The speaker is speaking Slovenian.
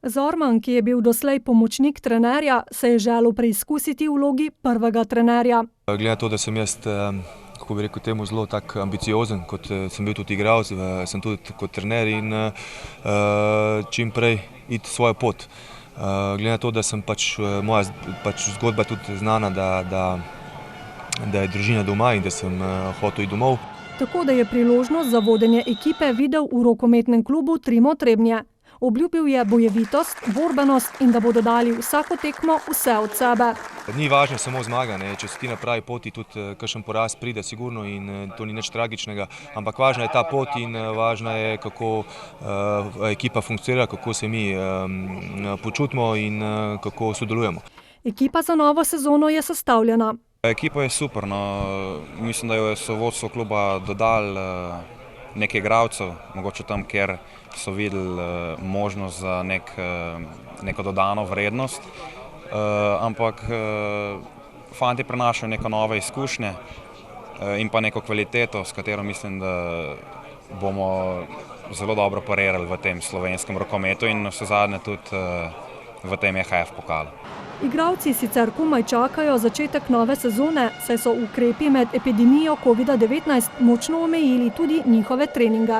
Zorman, ki je bil doslej pomočnik trenerja, se je želel preizkusiti v vlogi prvega trenerja. Glede na to, da sem jaz, kako bi rekel temu, zelo tak ambiciozen, kot sem bil tudi igralec, sem tudi kot trener in čim prej iti svojo pot. Glede na to, da sem moja zgodba tudi znana, da je družina doma in da sem hotel iti domov. Tako da je priložnost za vodenje ekipe videl v rokometnem klubu Trimo Trebnje. Obljubil je bojevitost, borbenost in da bodo dali vsako tekmo vse od sebe. Ni važno samo zmaga, če si ti na pravi poti, tudi kakšen poraz pride sigurno in to ni nič tragičnega, ampak važna je ta pot in važna je, kako ekipa funkcionira, kako se mi počutimo in kako sodelujemo. Ekipa za novo sezono je sestavljena. Ekipa je super, mislim, da jo so vodstvo kluba dodali nekaj igralcev, mogoče tam, kjer so videli možnost za neko dodano vrednost, ampak fanti prinašajo neko nove izkušnje in pa neko kvaliteto, s katero mislim, da bomo zelo dobro parirali v tem slovenskem rokometu in vsezadnje tudi v tem EHF pokalu. Igralci sicer komaj čakajo začetek nove sezone, saj so ukrepi med epidemijo COVID-19 močno omejili tudi njihove treninge.